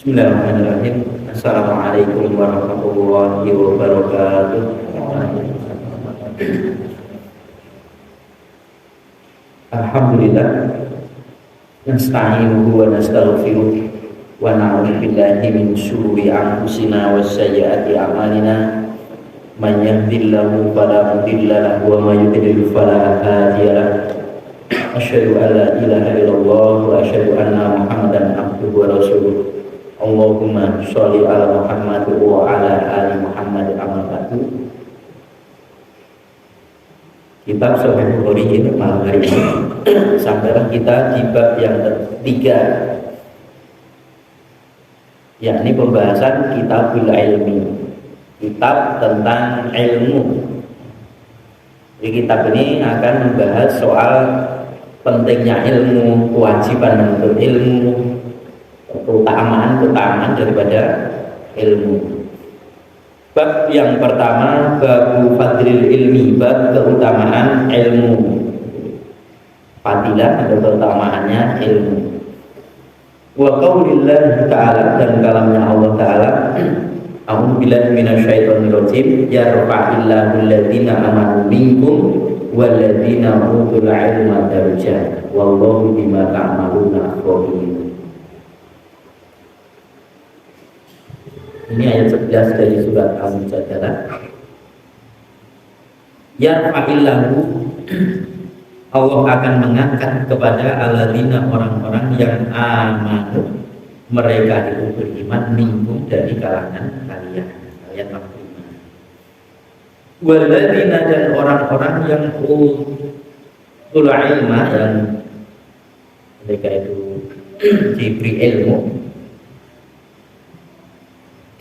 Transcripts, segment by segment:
Bismillahirrahmanirrahim. Assalamualaikum warahmatullahi wabarakatuh. Alhamdulillah. Nasta'inuhu wa nastaghfiruh wa na'udzu billahi min syururi anfusina wa sayyiati a'malina. Man yahdihillahu fala mudilla lahu wa may yudlil fala hadiya lahu. Asyhadu an la ilaha illallah wa asyhadu anna Muhammadan abduhu wa rasuluh. Allahumma sholli ala Muhammad wa ala ali Muhammad amma ba'du. Kitab Sahih Bukhari ini malam hari ini sampailah kita di bab yang ketiga, yakni pembahasan kitabul ilmi, kitab tentang ilmu. Di kitab ini akan membahas soal pentingnya ilmu, kewajiban menuntut ilmu, keutamaan daripada ilmu. Bab yang pertama, bab fadlil ilmi, bab keutamaan ilmu. Fadilah atau keutamaannya ilmu. Wa qaulillah ta'ala, dan kalamnya Allah Ta'ala, a'udzu billahi minasyaitonir rajim, yarfa'illahu alladziina amanu minkum walladzina utul ilma darajat wallahu bima ta'maluna khabir. Ini ayat 11 dari surat Al-Mujadalah. Yarfa'illahu, Allah akan mengangkat kepada alladzina, orang-orang yang amanu, mereka itu beriman, minkum, dari kalangan kalian beriman. Walladzina, dan orang-orang yang utul ilma, yang mereka itu diberi ilmu,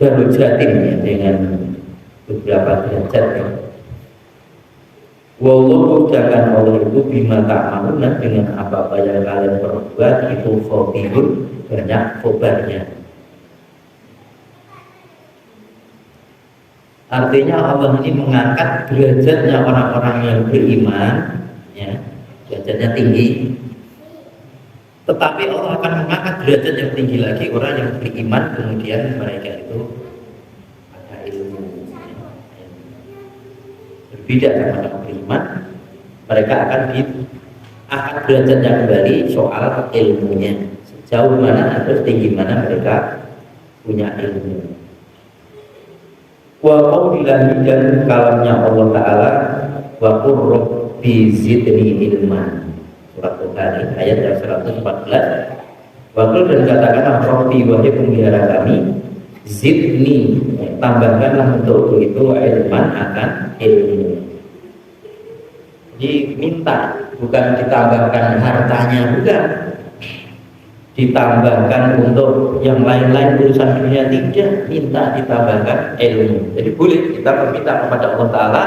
darujatin, ya, dengan beberapa derajat, ya. Wallahu, sedangkan Allah itu bima ta'maluna, dengan apa-apa yang kalian perbuat itu khabirun, banyak khobarnya. Artinya Allah ini mengangkat derajatnya orang-orang yang beriman, ya, derajatnya tinggi. Tetapi Allah akan mengangkat derajat yang tinggi lagi orang yang beriman, kemudian mereka itu ada ilmu, ya. Berbeda sama orang beriman, mereka akan diangkat derajatnya kembali soal ilmunya, sejauh mana atau setinggi mana mereka punya ilmu. Wa qaulillahi, dan kalamnya Allah Ta'ala, wa qur rabbi zidni ilman, surat Bukhari ayat 114. Wakil, dan katakanlah Rabbi, wahai pemelihara kami, zidni, tambahkanlah untuk itu ilman, akan ilmu. Jadi minta, bukan ditambahkan hartanya, bukan ditambahkan untuk yang lain-lain urusan dunia, tidak, minta ditambahkan ilmu. Jadi boleh kita meminta kepada Allah Ta'ala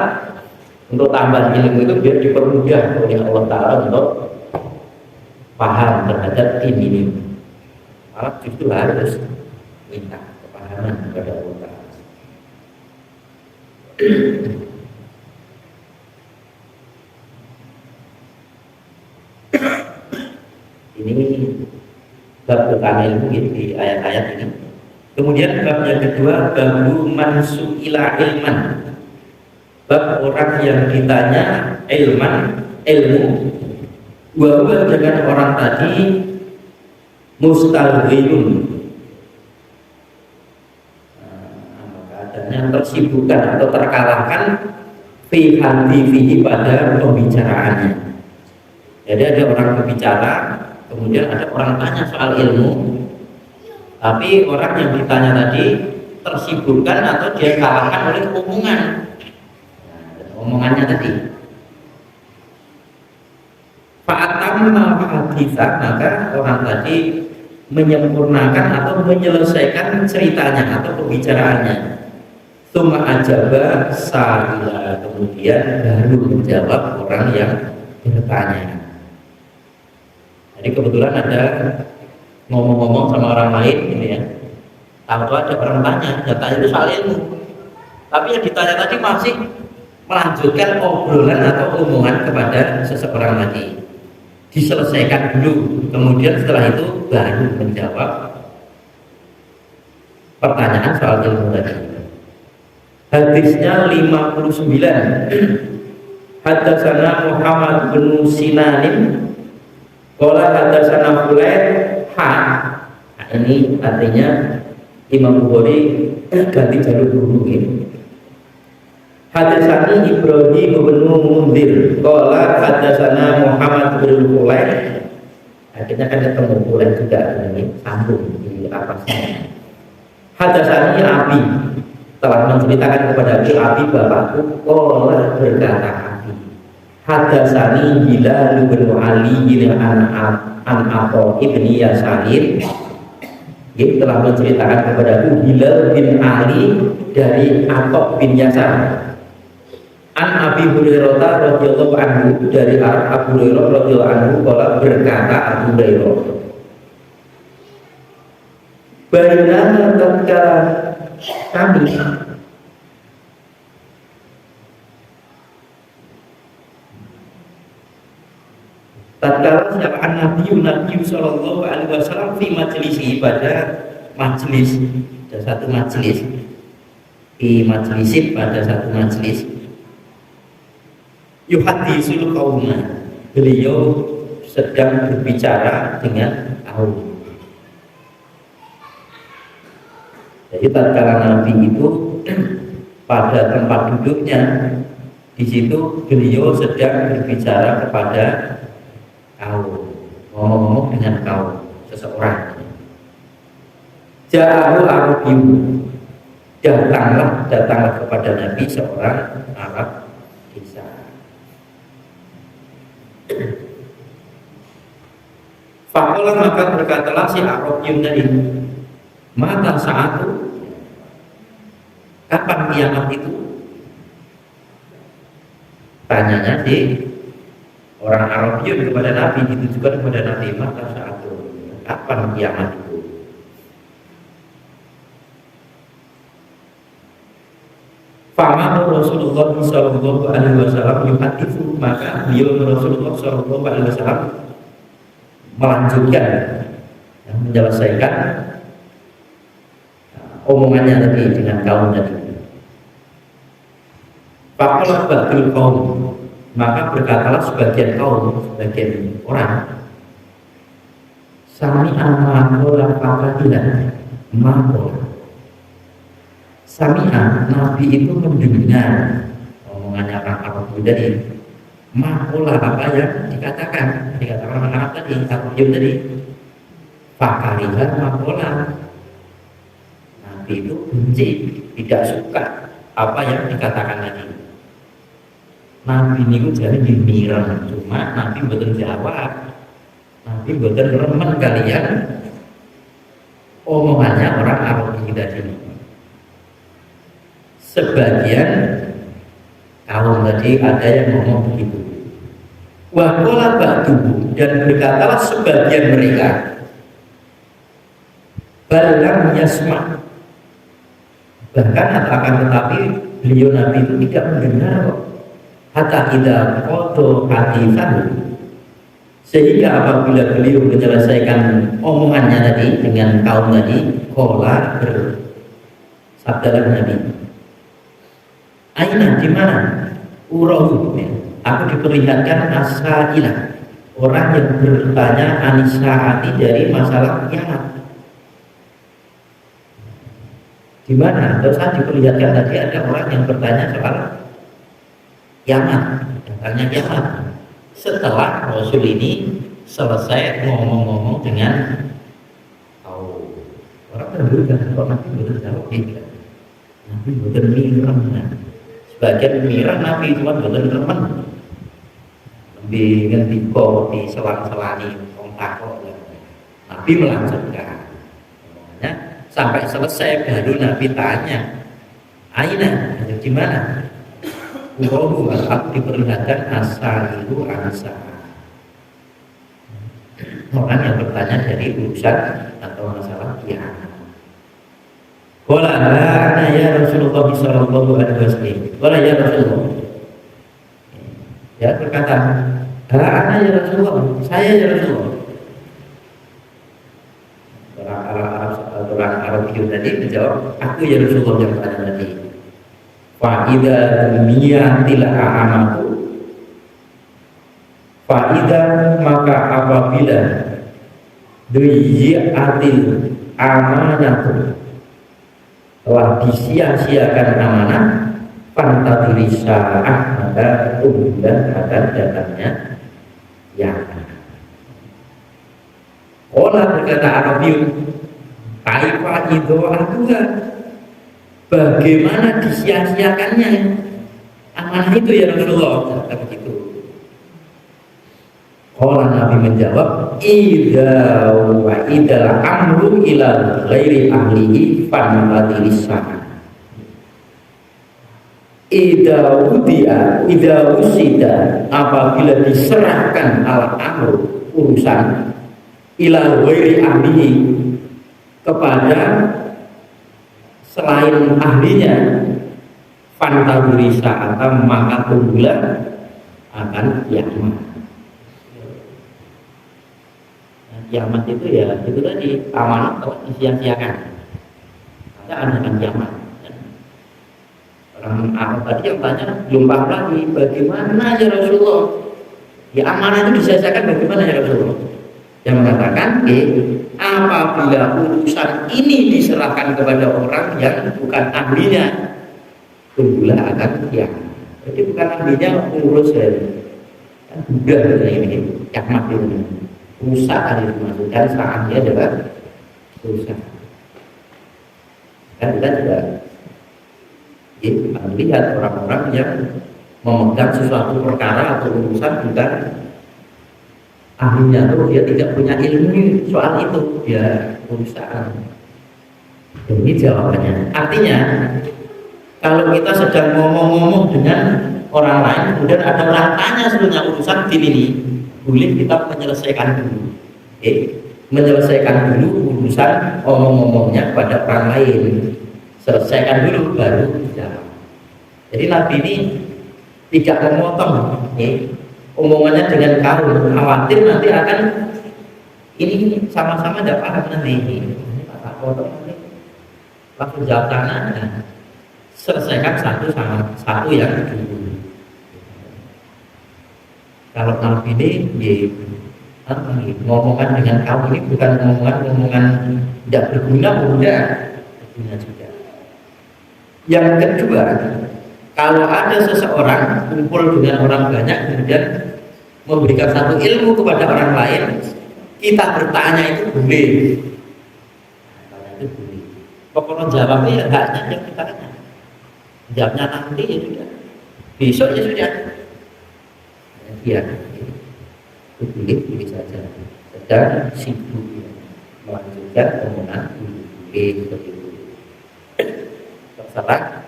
untuk tambahan ilmu itu biar dipermudah oleh Allah Ta'ala untuk paham terhadap ini. Malah justru harus minta kepahaman kepada Allah Ta'ala. Ini bab tentang ilmu di ayat-ayat ini. Kemudian bab yang kedua, babu mansu'ila ilman, bab orang yang ditanya ilman, ilmu. Bahwa dengan orang tadi mustalghilun, keadaannya tersibukkan atau terkalahkan fi hadithihi, pada pembicaraannya. Jadi ada orang berbicara, kemudian ada orang tanya soal ilmu, tapi orang yang ditanya tadi tersibukkan atau dia kalahkan oleh omongannya tadi. Fa'atamma haditha, maka orang tadi menyempurnakan atau menyelesaikan ceritanya atau pembicaraannya. Tsumma ajaba sa'ila, kemudian baru menjawab orang yang bertanya. Jadi kebetulan ada ngomong-ngomong sama orang lain ini, ya. Tahu ada orang tanya itu soal ilmu, tapi yang ditanya tadi masih melanjutkan obrolan atau omongan kepada seseorang tadi. Diselesaikan dulu, kemudian setelah itu baru menjawab pertanyaan soal ilmu tadi. Hadisnya 59. Hadatsana Muhammad bin Sinanin qala hadatsana Fulaid ha. Nah, ini artinya Imam Bukhari ganti jalur dulu ini. Hadatsani Ibrahim bin Munzir qala hadatsana Muhammad bin Fulaid. Akhirnya kan ketemu Fulaid juga ini sambung di atasnya. Hadatsani Abi telah menceritakan kepada Abi bapakku qala berkata Abi hadatsani Hilal bin Ali bin An-Aqa ibni Yasarin. Dia telah menceritakan kepadaku Hilal bin Ali dari Aqa bin Yasar. An Abi Hurairah radhiyallahu anhu dari Abu Hurairah radhiyallahu anhu qala berkata Abu Hurairah bainama tatkala kami tatkala siapa Nabi sallallahu alaihi wasallam fi majlisi pada majlis, ada satu majlis di majlisin pada satu majlis yuhaddisul qauma, beliau sedang berbicara dengan kaum. Jadi tatkala Nabi itu pada tempat duduknya di situ beliau sedang berbicara kepada kaum, ngomong-ngomong dengan kaum seseorang. Ja'ahu Arabiyu, datanglah kepada Nabi seorang Arab desa. Fakola maka berkatalah si Arabiyu tadi, mata saat itu, kapan kiamat itu? Tanyanya si orang Arabiyu kepada Nabi, ditujukan kepada Nabi, mata saat itu, kapan kiamat itu? Fama Rasulullah sallallahu alaihi wasallam yuhaditsu, maka beliau Rasulullah sallallahu alaihi wasallam melanjutkan, menyelesaikan omongannya tadi dengan kaum tadi. Faqala ba'dul qaum, maka berkatalah sebagian kaum, sebagian orang, sami amaqala faqadilah maqala. Sami'a, Nabi itu mendengar omongannya orang Arab tadi. Makulah apa yang dikatakan orang Arab tadi, Arab tadi. Fakarilah makulah. Nabi itu benci, tidak suka apa yang dikatakan tadi. Nabi ini jadi dimirang, cuma Nabi betul jawab. Nabi betul remen kalian omongannya orang Arab tadi. Sebagian kaum tadi ada yang ngomong begitu. Wa qala ba'du, dan berkatalah sebagian mereka, balam yasma, bahkan akan tetapi beliau Nabi itu tidak mendengar kok. Hatta idza qada haditsan, sehingga apabila beliau menyelesaikan omongannya tadi dengan kaum tadi, qala bersabdalah Nabi, aina di mana? Urahu, aku diperlihatkan asailah, orang yang bertanya anisaati dari masalah kiamat. Di mana? Terus saya diperlihatkan tadi ada orang yang bertanya soal kiamat, datangnya kiamat. Setelah Rasul ini selesai ngomong-ngomong dengan orang berbeda, kok Nabi betul jawab tidak, Nabi betul mirang. Sebagian mirang Nabi cuma betul teman, lebih ngendiko di selang-selani takok. Nabi melanjutkan sampai selesai baru Nabi tanya, aina, di mana? Urohu, aku diperlihatkan asal itu ansa. Orang yang bertanya dari urusan atau masalah kiamat. Qala ana ya Rasulullah sallallahu alaihi wasallam. Qala ya Rasulullah. Ya berkata, ana ya Rasulullah, saya ya Rasulullah. Orang Arab Wahyu tadi menjawab, aku ya Rasulullah yang tanya tadi. Fa'idha niyatil a'amatu, fa'idha maka apabila duyi'atil amanatu, telah disia-siakan amanah, fantadiri sa'ah, maka tunggulah akan datangnya kiamat. Olah berkata Arabiun, kaifa idho'atuha, bagaimana disia-siakannya amanah itu ya Rasulullah, kata begitu. Kalau Nabi menjawab, idza wa idal amru ila ghairi ahlihi fanadiri sa'ah. Idza usida, apabila diserahkan al amru, urusan, ila ghairi ahlihi, kepada selain ahlinya, fantadiri sa'ah, maka tunggulah akan kiamat. Kiamat itu ya itu tadi, amanat telah disia-siakan, ada akan kiamat. Orang Arab tadi yang tanya belum paham lagi, bagaimana ya Rasulullah, ya amanah itu disia-siakan bagaimana ya Rasulullah? Yang mengatakan, apabila urusan ini diserahkan kepada orang yang bukan ahlinya, tunggulah akan kiamat. Jadi bukan ahlinya urus kan udah ini kiamat itu. Rusak ada dimasukkan, saatnya adalah rusak. Kan kita juga melihat orang-orang yang memegang sesuatu perkara atau urusan bukan ahlinya, tuh dia tidak punya ilmu soal itu, ya perusahaan. Ini jawabannya. Artinya kalau kita sedang ngomong-ngomong dengan orang lain, kemudian ada orang tanya sebenarnya urusan di ini, boleh kita menyelesaikan dulu, menyelesaikan dulu urusan omong-omongnya pada orang lain, selesaikan dulu baru jawab. Jadi Nabi ini tidak memotong omongannya dengan kaum, khawatir nanti akan ini sama-sama tidak paham nanti ini tak potong, langsung jawab tangan, selesaikan satu sama satu yang dulu. Kalau Nabi ini ngomongan dengan kaum ini bukan ngomongan tidak berguna, berguna juga. Yang kedua, kalau ada seseorang kumpul dengan orang banyak kemudian memberikan satu ilmu kepada orang lain, kita bertanya itu boleh. Itu boleh. Pokoknya jawabnya ya haknya yang kita tanya. Jawabnya nanti ya sudah. Besok ya sudah. Ya, itu boleh saja. Sedang sibuk melanjutkan omongan boleh seperti itu. Terserah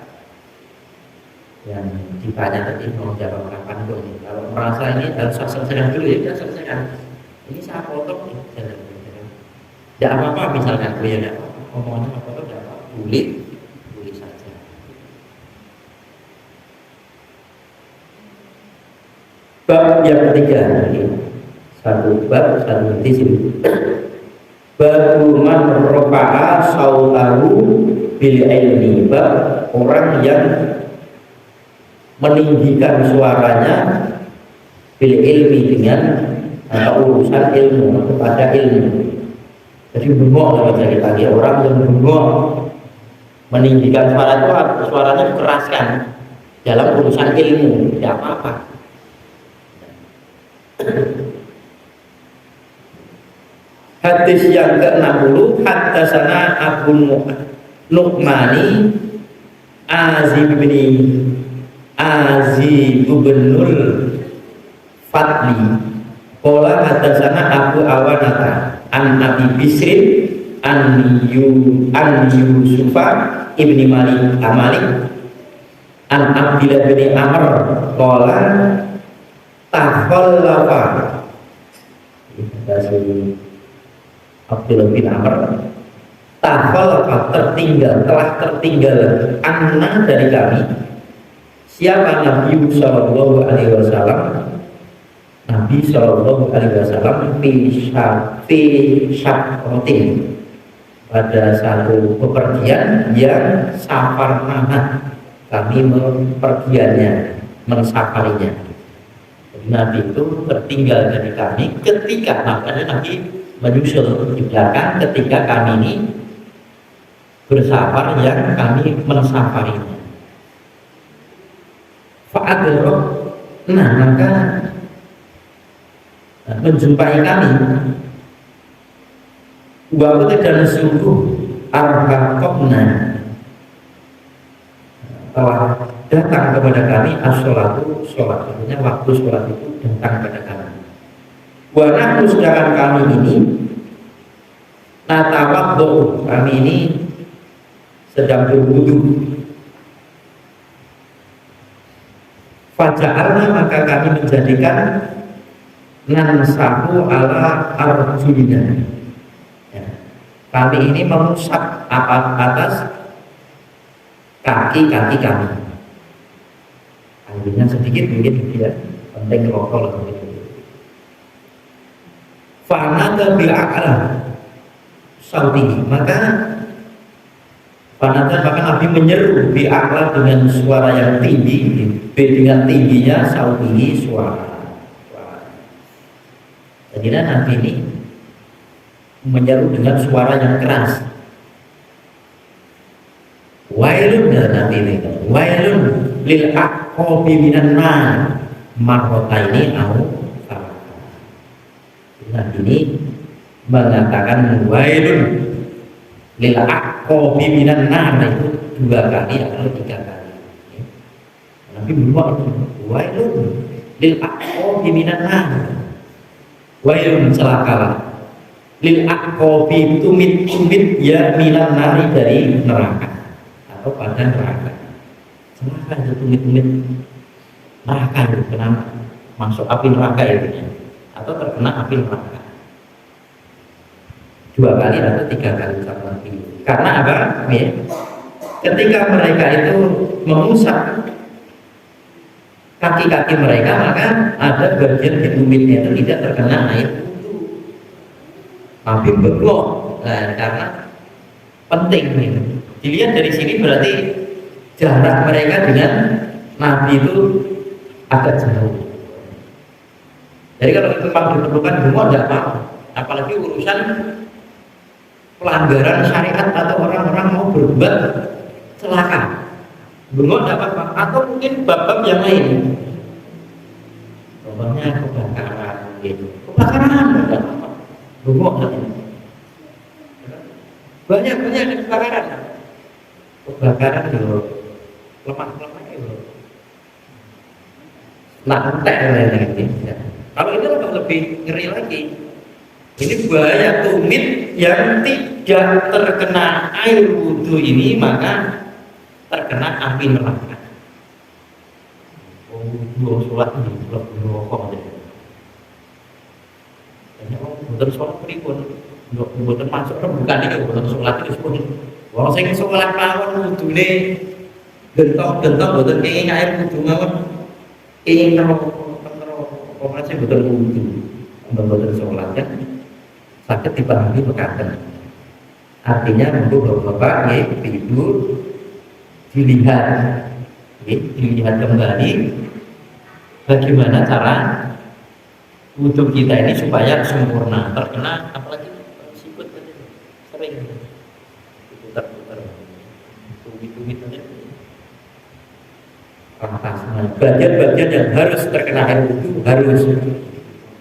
yang ditanya tadi mau jawab kapan dong. Kalau merasa ini harus selesaikan dulu ya, selesaikan. Ini saya potong nih, jangan. Tidak apa-apa misalkan gue ya, omongannya apa potong tidak apa, boleh saja. Bab yang ketiga, satu bab satu di sini. Babu man rofa'a sautahu bil ilmi, bab orang yang meninggikan suaranya bil ilmi dengan urusan ilmu, kepada ilmu. Jadi bengok kalau jadi tadi, orang yang bengok meninggikan suara itu suaranya dikeraskan dalam urusan ilmu, tidak apa-apa. Hadis yang ke-60, haddatsana Abu Nu'mani Azib binul Fadli qala haddatsana Abu Awanata an Abi Bisrin an Yusufa ibni Malik an Abdillah bin Amr qala takhallafa, Abdullah bin Amr takhallafa, telah tertinggal anna dari kami, siapa Nabi sallallahu alaihi wasallam, Nabi sallallahu alaihi wasallam fi syafatin, pada satu bepergian yang safar nahat, kami mempergiannya, mensafarinya. Jadi Nabi itu tertinggal dari kami ketika, makanya Nabi menyusul di belakang ketika kami ini bersafar yang kami mensafarinya. Fa'adroh, nah maka menjumpai kami waktu dan sungguh arbaqobna telah datang kepada kami as-sholatu, sholat, artinya waktu sholat itu datang kepada kami. Wa sedangkan kami ini natawaddu, kami ini sedang berwudu. Faja'alna, maka kami menjadikan nansahu ala arjulina, ya. Kami ini mengusap atas kaki-kaki kami. Akhirnya sedikit mungkin ya, penting rokok gitu. Fanada bil'a'la sautihi, maka Nabi menyeru bi'a'la dengan suara yang tinggi, dengan tingginya sautihi suara. Jadi Nabi ini menyeru dengan suara yang keras. Wailun, Nabi ini wailun lil aqabi minan nar marrataini au salasa. Nabi ini mengatakan wailun lil aqabi minan nar, itu 2 kali atau 3 kali. Nabi berdoa wailun lil aqabi minan nar, wailun celakalah lil aqabi tumit ya minan nari, dari neraka atau pada neraka. Celaka itu tumit neraka itu, kenapa masuk api neraka itu ya, atau terkena api neraka 2 kali atau 3 kali sama lagi. Karena apa? Ya, ketika mereka itu mengusap kaki-kaki mereka, maka ada bagian di tumitnya itu tidak terkena air wudu. Nabi berdoa, karena penting ini. Dilihat dari sini berarti jarak mereka dengan Nabi itu agak jauh. Jadi kalau itu memang diperlukan semua tidak apa-apa, apalagi urusan pelanggaran syariat atau orang-orang mau berbuat celaka, bengok tidak apa-apa. Atau mungkin bab-bab yang lain, contohnya kebakaran gitu. Kebakaran tidak apa-apa, bengok saja. Banyak kebakaran loh, lemah itu lantai ya. Kalau itu lebih ngeri lagi. Ini bahaya tumit yang tidak terkena air wudhu ini, maka terkena api neraka. Oh, sholat ini lebih rokok aja. Banyak orang bukan sholat pripun, bukan masuk bukan ini, bukan sholat itu pun. Wong sing sholat mawon wudune gentok-gentok bukan kenging air wudhu mawon, kenging rokok masih bukan wudhu, bukan sholat kan. Sakit dipahami mekaten. Artinya untuk bapak ya, ibu dilihat kembali bagaimana cara wudhu kita ini supaya sempurna, terkena apalagi sikut sering putar-putar tumit aja atasnya bagian-bagian yang harus terkena air wudhu harus,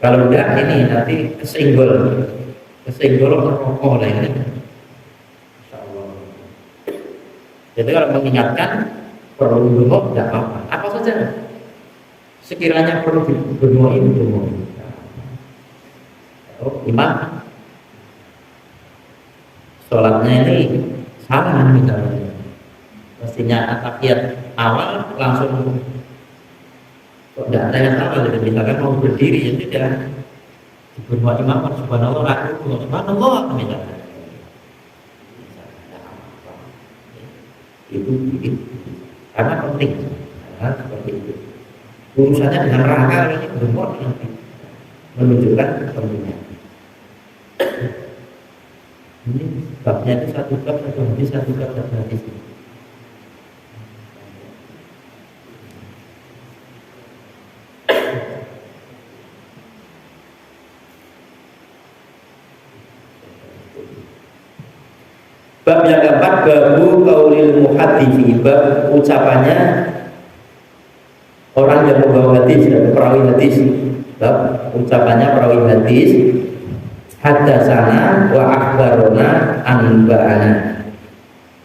kalau enggak ini nanti kesenggol rokok lah ini. Insyaallah. Jadi kalau mengingatkan perlu bengok tidak apa-apa, apa saja sekiranya perlu bengok ini bengok. Oh, imam sholatnya ini salah misalnya, mestinya tahiyat awal langsung kok tidak ada yang salah, jadi misalkan mau berdiri ya tidak bernua imam subhanallah rakaat subhanallah misalnya itu karena penting, karena seperti itu urusannya dengan rangka ini berbuat nanti menunjukkan pentingnya. Ini babnya itu satu bab satu hadis, satu bab satu hadis. Bab yang keempat, babu qaulil muhaddithi, bab ucapannya orang yang membawa hadis dan perawi hadis. Bab ucapannya perawi hadis, hadatsana wa akhbarona anba'ana.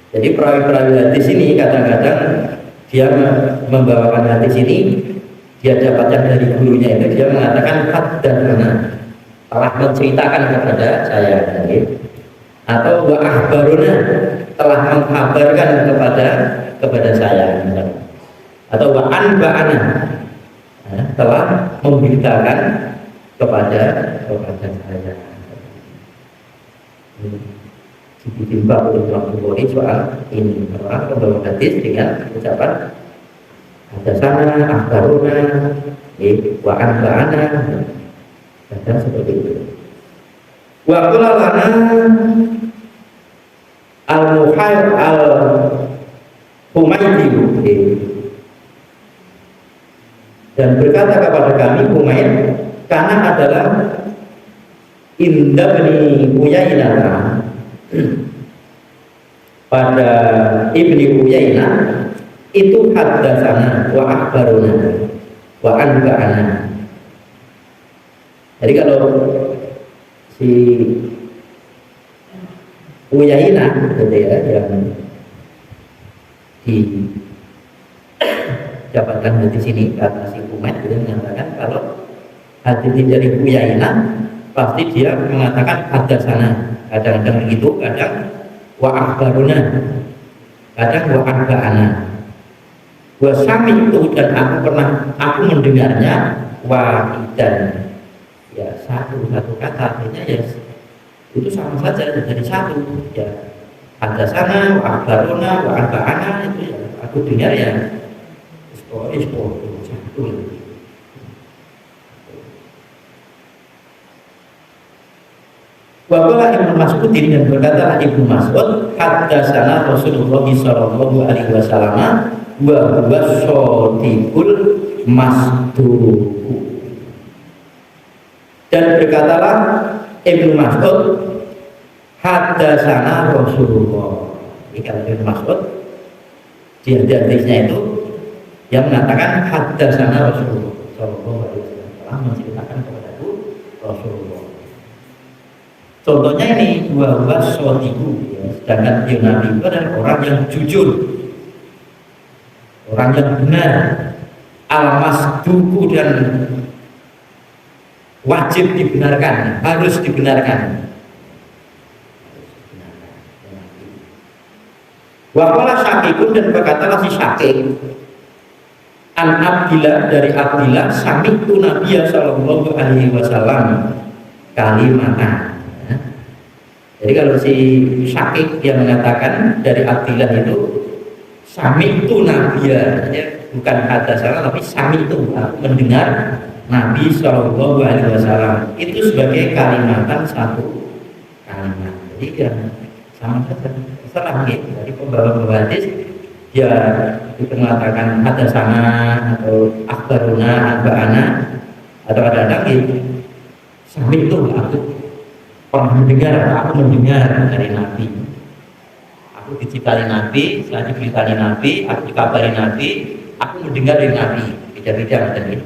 Jadi perawi-perawi hadis ini kadang-kadang dia membawakan hadis ini, dia dapatkan dari gurunya itu, dia mengatakan hadatsana, telah menceritakan kepada saya, atau wa akhbarona, telah mengkabarkan kepada saya, atau wa anba'ana, telah memberitakan kepada saya. Ditimbang oleh Imam Bukhari soal ini, orang membawa hadis dengan ucapan hadatsana, akhbarona, wa anba'ana, dan seperti itu. Wa qala lana al-Muhayr al-Humaydi, dan berkata kepada kami Humaid, karena adalah Inda bin Uyainah, pada Ibni Uyainah itu hadatsana wa akhbaruna wa anba'ana. Jadi kalau si Uyainah gitu ya, yang dapatkan hadis ini karena si Umayyad dia mengatakan kalau hadis dari Uyainah pasti dia mengatakan hadatsana, kadang-kadang begitu, kadang wa akhbaruna, kadang wa anba'ana. Wa sami'tu, dan aku mendengarnya, wahidan, ya satu kata, artinya ya itu sama saja jadi satu, ya hadatsana wa akhbaruna wa anba'ana, itu ya aku dengar ya satu. Waqala Ibnu Mas'udin, dan berkata Ibnu Mas'ud, hadatsana Rasulullah sallallahu alaihi wasallam wa huwa shadiqul masduq. Dan berkatalah Ibnu Mas'ud, hadatsana Rasulullah. Ikan Ibnu Mas'ud di hadisnya itu yang mengatakan hadatsana Rasulullah sallallahu alaihi wasallam, telah menceritakan kepadaku Rasulullah. Contohnya ini dua shodiku, ya. Sedangkan dia Nabi itu adalah orang yang jujur, orang yang benar, al-masduku, dan wajib dibenarkan, harus dibenarkan. Waqala Syakikun, dan berkatalah si Syakik, an Abdillah, dari Abdillah, sami'tu Nabiya sallallahu alaihi wasallam kalimatan. Jadi kalau si Syakik dia mengatakan dari Abdillah itu sami'tu Nabiya, bukan hadatsana tapi sami'tu, mendengar Nabi sallallahu alaihi wasallam, itu sebagai kalimatan, satu kalimat. Jadi ya sama saja, serang gitu. Dari pembawa hadis dia itu mengatakan hadatsana atau akhbaruna anba'ana, atau ada gitu sami'tu, aku pernah mendengar, aku mendengar dari Nabi, aku diciptai Nabi, saya diberitahi Nabi, aku dikabari Nabi, aku mendengar dari Nabi, beda-beda macam ini.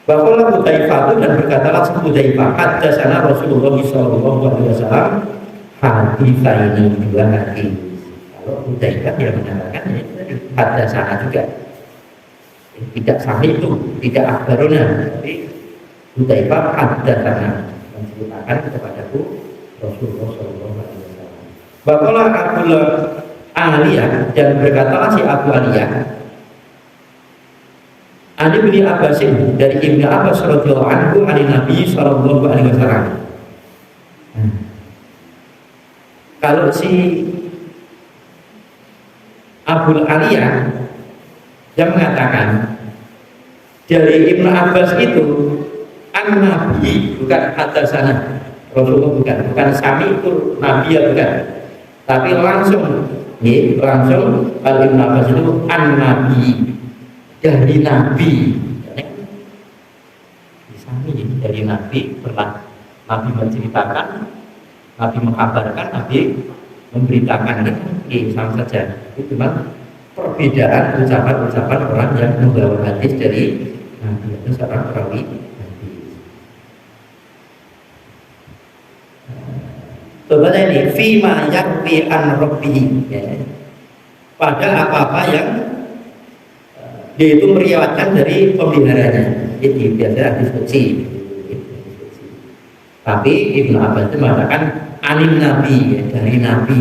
Bahwa Hudzaifah, dan berkatalah Hudzaifah, hadatsana Rasulullah sallallahu alaihi wasallam haditsaini, dua hadis. Kalau Hudzaifah dia mengatakan hadatsana juga, tidak sahih itu, tidak akhbaruna, tapi Hudzaifah hadatsana, menceritakan kepadaku Rasulullah sallallahu alaihi wasallam. Bahwa Abu Aliyah, dan berkatalah si Abu Aliyah, Ani bin Abbasin, dari Ibnu Abbas radhiyallahu anhu, dari Nabi sallallahu alaihi wasallam. Kalau si Abu Aliyah yang mengatakan dari Ibnu Abbas itu an Nabi, bukan hadatsana, Rasulullah bukan Sami itu Nabi ya bukan, tapi langsung langsung Ibnu Abbas itu an-Nabi, dari Nabi. Sami dari Nabi, pernah Nabi menceritakan, Nabi mengkabarkan, Nabi memberitakan, ini sama saja. Itu cuma perbedaan ucapan-ucapan orang yang membawa hadis dari Nabi, itu seorang perawi hadis. Contohnya ini, fima yakfi an rabbihi, pada apa-apa yang dia itu meriwayatkan dari pemeliharanya. Jadi biasanya hadis qudsi. Tapi Ibnu Abbas itu mengatakan anin Nabi, dari Nabi.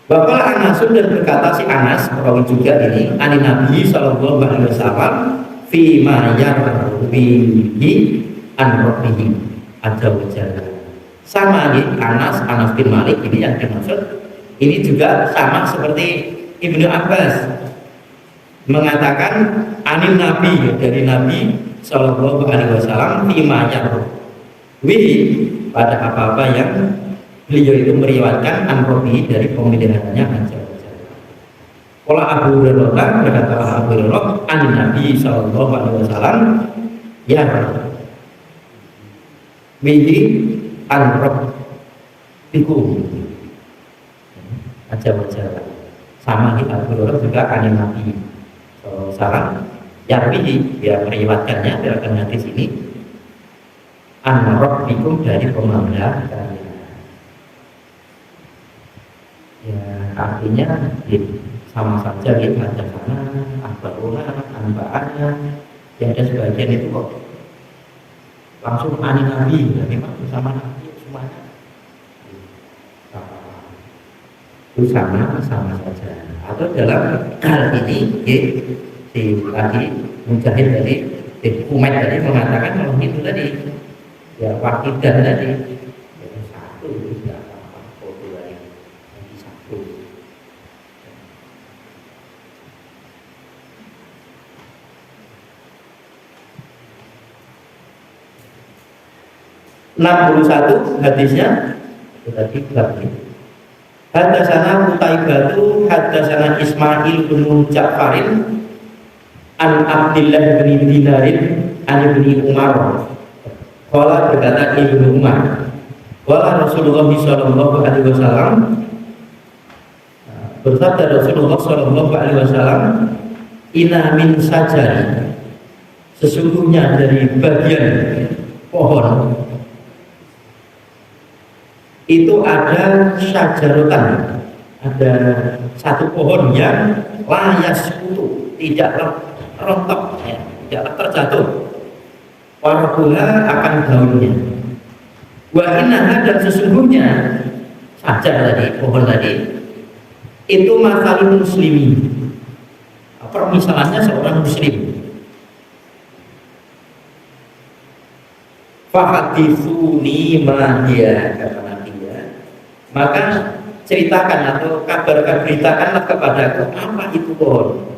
Bapak Anasun, dan berkata si Anas, perawi juga ini, anin Nabi sallallahu alaihi wasallam fi ma yarwihi an rabbihi azza wa jalla. Sama nih Anas bin Malik ini yang dimaksud. Ini juga sama seperti Ibnu Abbas mengatakan anin Nabi, dari Nabi sallallahu alaihi wasallam fi ma yarwihi, pada apa-apa yang beliau itu meriwayatkan an-Rabi, dari pemeliharannya azza wa jalla. Qala Abu Hurairah, berkata Abu Hurairah, an Nabi sallallahu alaihi wasallam ya bihi an-rabbikum azza wa jalla. Sama kita Abu Hurairah juga an Nabi sallallahu alaihi wasallam ya bihi, dia meriwayatkannya dari hadis ini an-rabbikum, dari pemeliharaan kalian. Ya artinya sama saja gitu, ada sana akbaruna anba'ana, ya ada sebagian itu kok langsung ani Nabi, ya memang bersama Nabi semuanya itu sama saja. Atau dalam hal ini si tadi Mujahid tadi, Umaid tadi mengatakan kalau itu tadi ya wakidah tadi satu itu tidak apa-apa, foto lagi satu. (61) hadisnya itu tadi berarti hadasana Qutaibatu hadasana Ismail bin Ja'farin an Abdillah bin Dinarin an Ibni Umar. Qala, berkata Ibnu Umar, qala Rasulullah sallallahu alaihi wasallam, bersabda Rasulullah sallallahu alaihi wasallam, inna min sajari, sesungguhnya dari bagian pohon itu ada syajarotan, ada satu pohon yang layas kutu, tidak rontok, tidak terjatuh, warbuha, akan daunnya. Wa innaha, dan sesungguhnya sajar tadi, pohon tadi itu masalul muslimi, permisalannya seorang muslim. Fahadithuni ma hiya, kata Nabi ya, maka ceritakan atau beritakanlah kepadaku apa itu pohon.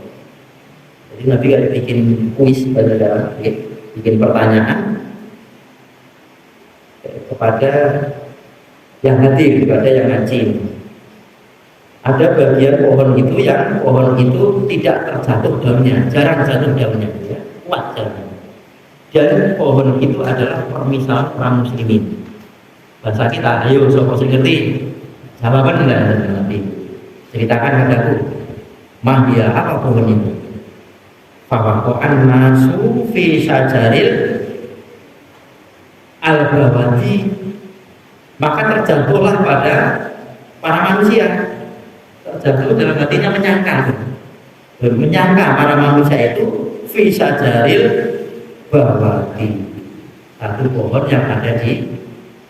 Jadi Nabi ada bikin kuis pada dalam, bikin pertanyaan kepada yang hadir, kepada yang ngaji. Ada bagian pohon itu yang pohon itu tidak terjatuh daunnya, jarang jatuh daunnya, ya, kuat daunnya. Dan pohon itu adalah permisalan orang muslimin. Bahasa kita, ayo sopo sing ngerti, jawaban enggak nanti. Ceritakan padaku, mah dia apa pohon itu? Fawako'an nasu fi sajaril al-bawati, maka terjatuhlah pada para manusia. Terjatuh dalam artinya menyangka para manusia itu fi sajaril bawati, satu pohon yang ada di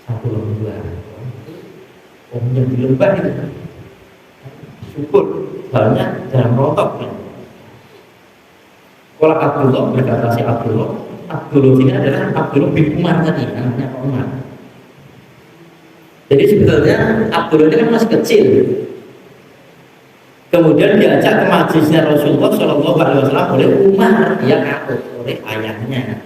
satu lembah. Pohon yang di lembah itu syukur daunnya jangan rontok. Kalau Abdullah, berkata si Abdullah ini adalah Abdullah bin Umar tadi, anaknya Umar. Jadi sebetulnya Abdullah ini kan masih kecil. Kemudian diajak ke majlisnya Rasulullah Shallallahu Alaihi Wasallam oleh Umar yang ngikut oleh ayahnya.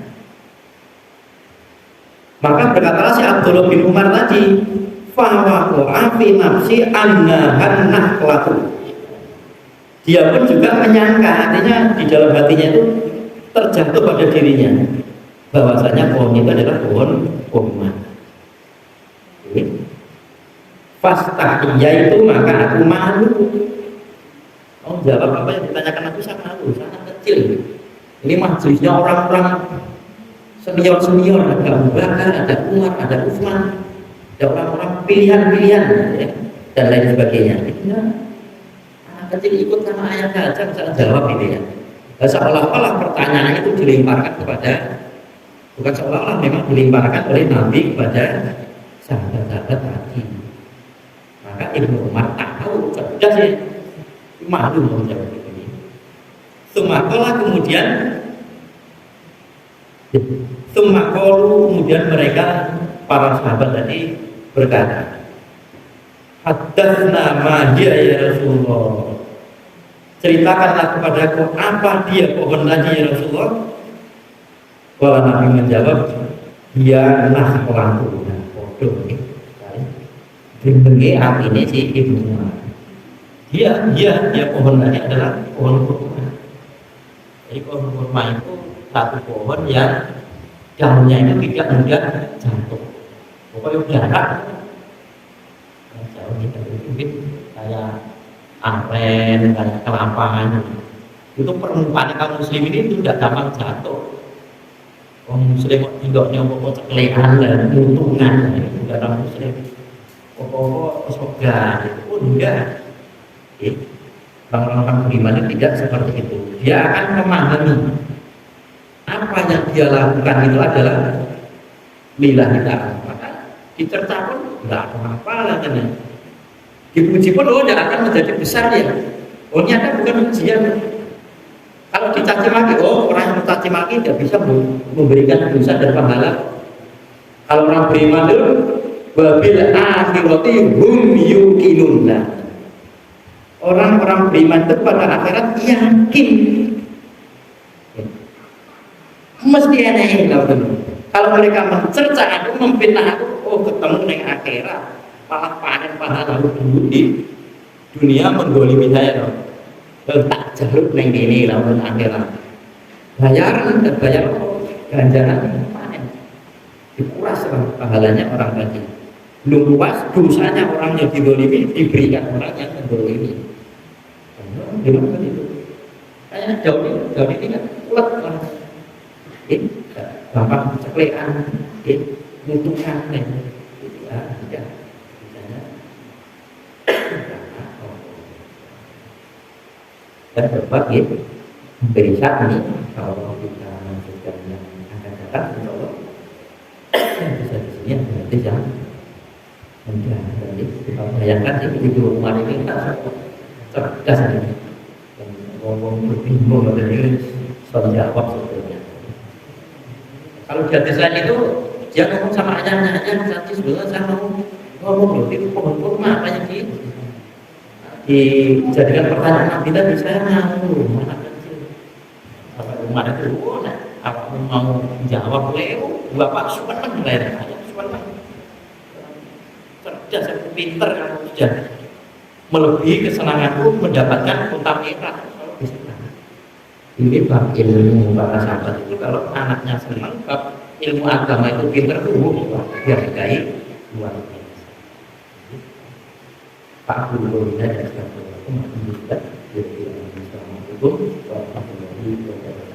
Maka berkatalah si Abdullah bin Umar tadi, fawaqa'a fi nafsi annahan nahlatu. Dia pun juga menyangka, artinya di dalam hatinya itu terjatuh pada dirinya bahwasanya pohon itu adalah pohon kurma. Fastahiyya itu maka aku malu. Oh, jawab apa yang ditanyakan aku, saya malu, sangat kecil. Ini majelisnya orang-orang senior-senior, ada Abu Bakar, ada Umar, ada Utsman, ada orang-orang pilihan-pilihan ya, dan lain sebagainya. Ya, anak kecil ikut sama ayahnya aja bisa jawab ini ya. Seolah-olah pertanyaan itu dilemparkan kepada, bukan seolah-olah, memang dilemparkan oleh Nabi kepada sahabat-sahabat tadi. Maka Ibnu Umar tahu cerdas ya, malu mau jawab ini. Sumakola kemudian mereka para sahabat tadi berkata, Haddatsna ma hiya ya Rasulullah. Ceritakanlah kepadaku apa dia pohon tadi ya Rasulullah. Kalau Nabi menjawab, dia nahlatu. Bodoh ini. Bengi artinya si Ibnu Umar. Dia pohon tadi adalah pohon kurma. Jadi pohon kurma itu satu pohon yang daunnya itu tidak mudah jatuh. Pokoknya jarak jauh gitu, kayak aren, kayak kelapa. Itu permukaan kaum muslim ini tidak gampang jatuh. Kaum muslim kok tidaknya pokok ceklean dan untungan itu dalam muslim. Pokok soga itu pun enggak. Orang-orang beriman itu tidak seperti itu. Dia akan memahami apa yang dia lakukan itu adalah lillahi ta'ala. Maka dicerca pun tidak ada apa-apa katanya. Dipuji pun tidak akan menjadi besar ya. Oh nyata bukan ujian. Kalau dicaci maki, orang yang mencaci maki tidak bisa memberikan dosa dan pahala. Kalau orang beriman itu wabil akhirati hum yuqinun. Orang-orang beriman itu pada akhirat yakin. Mesti enak kalau mereka mencerca aku, memfitnah aku, ketemu dengan akhirat malah panen pahala dulu di dunia menggolimi saya loh. Tak jaluk neng ini lawan akhirat. Bayaran dan bayar ganjaran panen. Dikuras pahalanya orang tadi. Belum puas dosanya orang yang digolimi diberikan orang yang menggolimi. Gimana itu? Kayaknya jauh ini kan ulet lah. Bapak ceklean, ngutukan, ya, tidak, misalnya. Dan dapat beri saat ini kalau kita lanjutkan yang akan datang, insya Allah bisa di sini berarti jangan mudah. Jadi kita bayangkan Ibnu Umar ini kita cerdas ini, dan ngomong berbingung dari soal jawab sebetulnya. Kalau di hadis lain itu dia ngomong sama ayahnya, nanti sebetulnya saya mau ngomong loh, itu pohon kurma apa yang dijadikan pertanyaan Nabi tadi, saya mau mana kecil. Bapak rumah itu, apa mau jawab leo, bapak suweneng lain, ayah suweneng. Cerdas, aku pinter, kamu sudah melebihi kesenanganku mendapatkan unta merah. Ini bab ilmu para sahabat itu kalau anaknya senang bab ilmu agama itu pinter tuh dihargai luar biasa. Pak Guru dan Assalamualaikum warahmatullahi wabarakatuh.